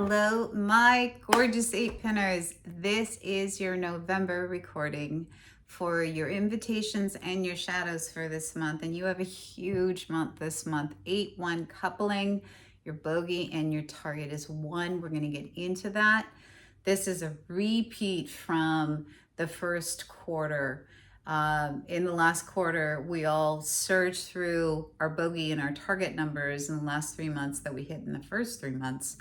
Hello, my gorgeous eight pinners. This is your November recording for your invitations and your shadows for this month. And you have a huge month this month. 8-1 coupling. Your bogey and your target is 1. We're going to get into that. This is a repeat from the first quarter. In the last quarter, we all surged through our bogey and our target numbers in the last 3 months that we hit in the first 3 months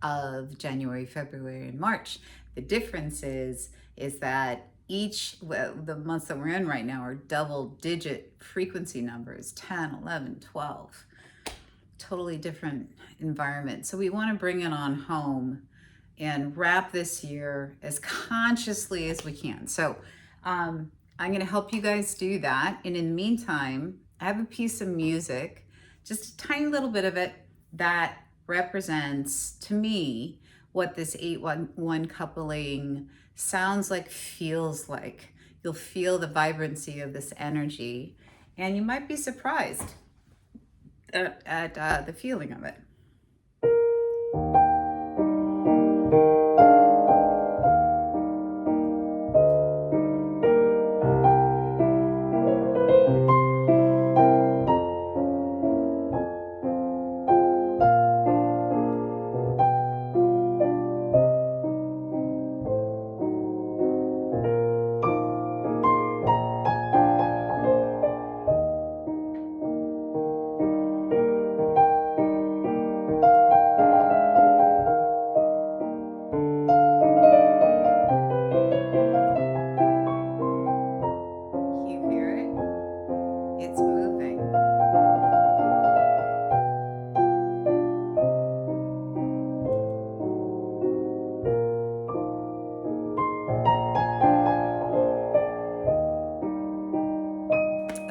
of January, February, and March. The difference is that the months that we're in right now are double-digit frequency numbers, 10, 11, 12. Totally different environment. So we want to bring it on home and wrap this year as consciously as we can. So I'm going to help you guys do that. And in the meantime, I have a piece of music, just a tiny little bit of it, that represents to me what this 8-1 coupling sounds like, feels like. You'll feel the vibrancy of this energy, and you might be surprised at the feeling of it. You hear it? It's moving.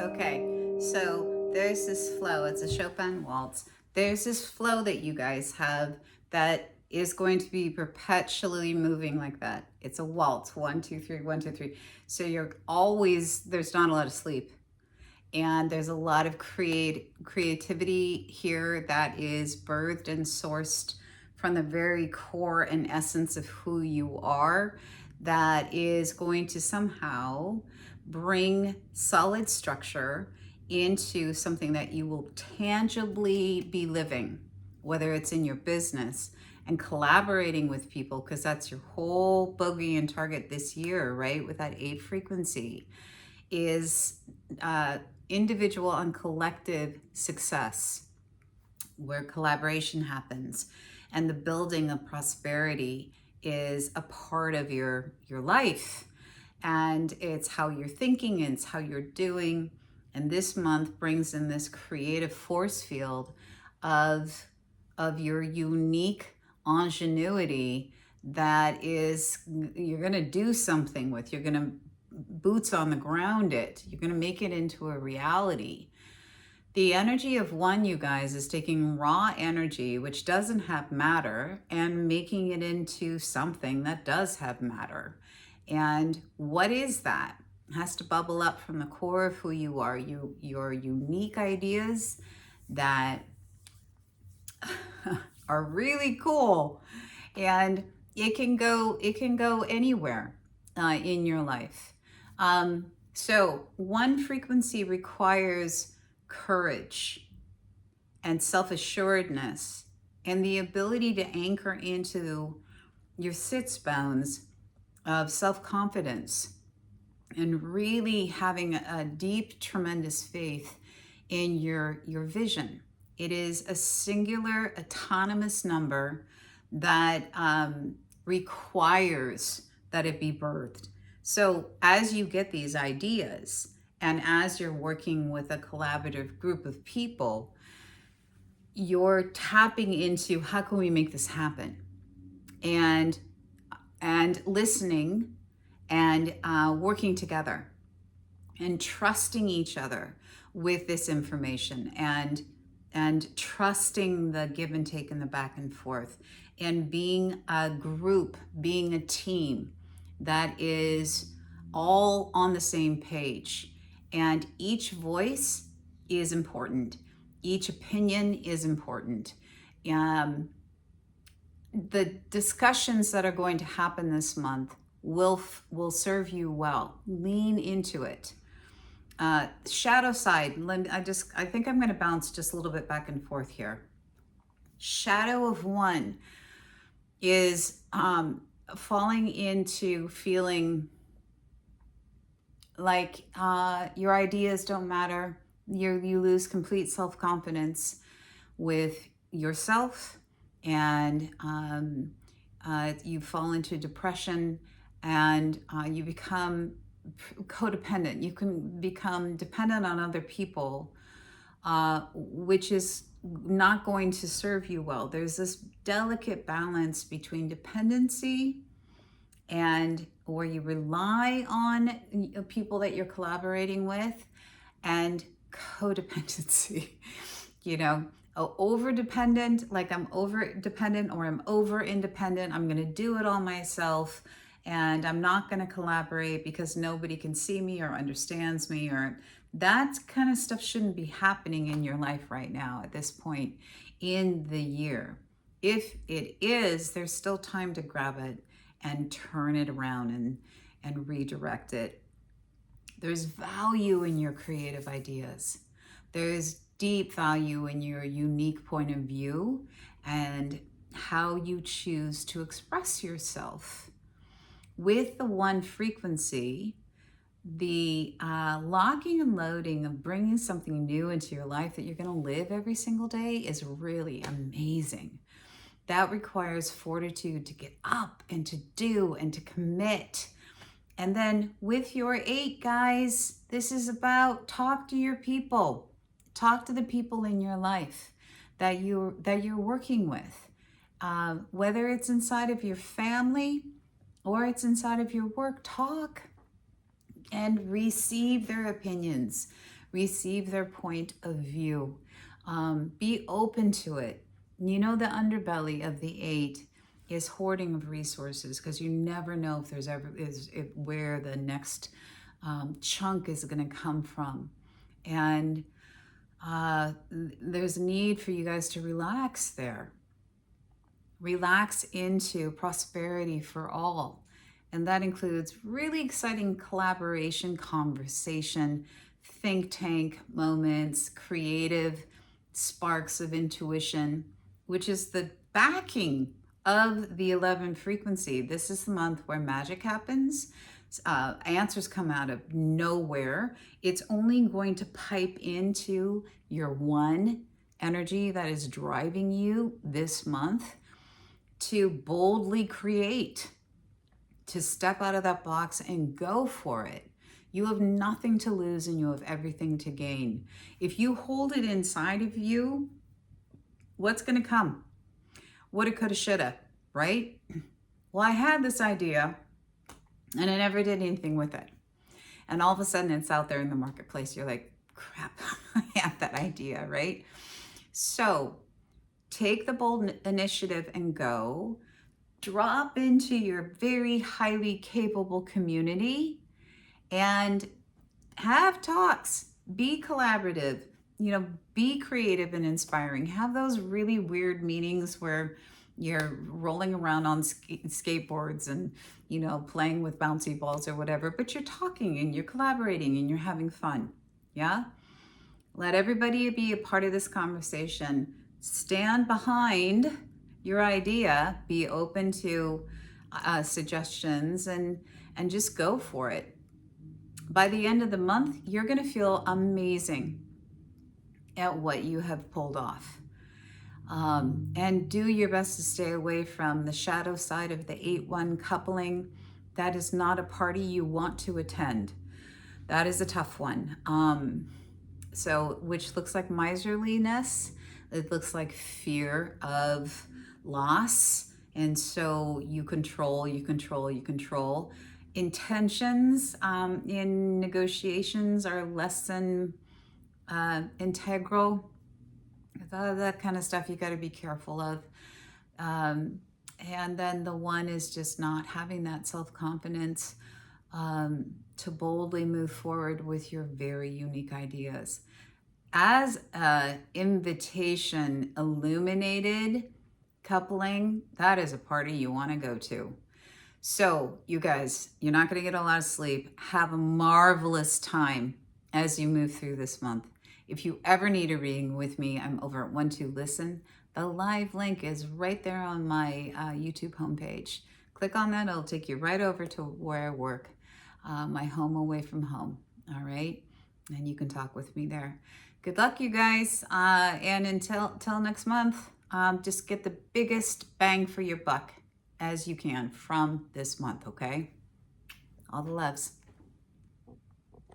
Okay, so there's this flow. It's a Chopin waltz. There's this flow that you guys have that is going to be perpetually moving like that. It's a waltz, 1, 2, 3, 1, 2, 3. So there's not a lot of sleep. And there's a lot of creativity here that is birthed and sourced from the very core and essence of who you are, that is going to somehow bring solid structure into something that you will tangibly be living, whether it's in your business and collaborating with people, because that's your whole bogey and target this year, right? With that 8 frequency is individual and collective success, where collaboration happens and the building of prosperity is a part of your life. And it's how you're thinking, and it's how you're doing. And this month brings in this creative force field of your unique ingenuity that is, you're going to do something with. You're going to boots on the ground it. You're going to make it into a reality. The energy of 1, you guys, is taking raw energy, which doesn't have matter, and making it into something that does have matter. And what is that? It has to bubble up from the core of who you are, your unique ideas that are really cool. And it can go anywhere in your life. So 1 frequency requires courage and self-assuredness and the ability to anchor into your sits bones of self-confidence and really having a deep, tremendous faith in your vision. It is a singular, autonomous number that requires that it be birthed. So as you get these ideas, and as you're working with a collaborative group of people, you're tapping into, how can we make this happen? And listening and working together and trusting each other with this information, and trusting the give and take and the back and forth, and being a group, being a team that is all on the same page. And each voice is important. Each opinion is important. the discussions that are going to happen this month will serve you well. Lean into it. Shadow side, I think I'm going to bounce just a little bit back and forth here. Shadow of one is falling into feeling like your ideas don't matter. You lose complete self-confidence with yourself, and you fall into depression, and you become codependent. You can become dependent on other people, which is not going to serve you well. There's this delicate balance between dependency and or you rely on people that you're collaborating with, and codependency. You know, over dependent, like I'm over dependent or I'm over independent. I'm going to do it all myself, and I'm not going to collaborate because nobody can see me or understands me, or that kind of stuff shouldn't be happening in your life right now at this point in the year. If it is, there's still time to grab it and turn it around and redirect it. There's value in your creative ideas. There's deep value in your unique point of view and how you choose to express yourself. With the one frequency, the locking and loading of bringing something new into your life that you're going to live every single day is really amazing. That requires fortitude to get up and to do and to commit. And then with your 8, guys, this is about talk to your people. Talk to the people in your life that you're working with. Whether it's inside of your family or it's inside of your work, talk and receive their opinions, receive their point of view. Be open to it. You know, the underbelly of the 8 is hoarding of resources, because you never know if there's ever where the next chunk is going to come from, and there's a need for you guys to relax there. Relax into prosperity for all, and that includes really exciting collaboration, conversation, think tank moments, creative sparks of intuition, which is the backing of the 11 frequency. This is the month where magic happens. Answers come out of nowhere. It's only going to pipe into your 1 energy that is driving you this month to boldly create, to step out of that box and go for it. You have nothing to lose and you have everything to gain. If you hold it inside of you, what's going to come? Woulda, coulda, shoulda, right? Well, I had this idea and I never did anything with it. And all of a sudden it's out there in the marketplace. You're like, crap, I had that idea, right? So take the bold initiative and go. Drop into your very highly capable community and have talks. Be collaborative. You know, be creative and inspiring. Have those really weird meetings where you're rolling around on skateboards and, you know, playing with bouncy balls or whatever, but you're talking and you're collaborating and you're having fun. Yeah? Let everybody be a part of this conversation. Stand behind your idea. Be open to suggestions and just go for it. By the end of the month, you're going to feel amazing at what you have pulled off. And do your best to stay away from the shadow side of the 8-1 coupling. That is not a party you want to attend. That is a tough one. So, which looks like miserliness. It looks like fear of loss. And so you control. Intentions in negotiations are less than integral. That kind of stuff you got to be careful of. And then the 1 is just not having that self-confidence to boldly move forward with your very unique ideas. As an invitation illuminated, coupling, that is a party you want to go to. So, you guys, you're not going to get a lot of sleep. Have a marvelous time as you move through this month. If you ever need a reading with me, I'm over at 12Listen. The live link is right there on my YouTube homepage. Click on that, it'll take you right over to where I work, my home away from home. All right? And you can talk with me there. Good luck, you guys. And until next month, just get the biggest bang for your buck as you can from this month, okay? All the loves.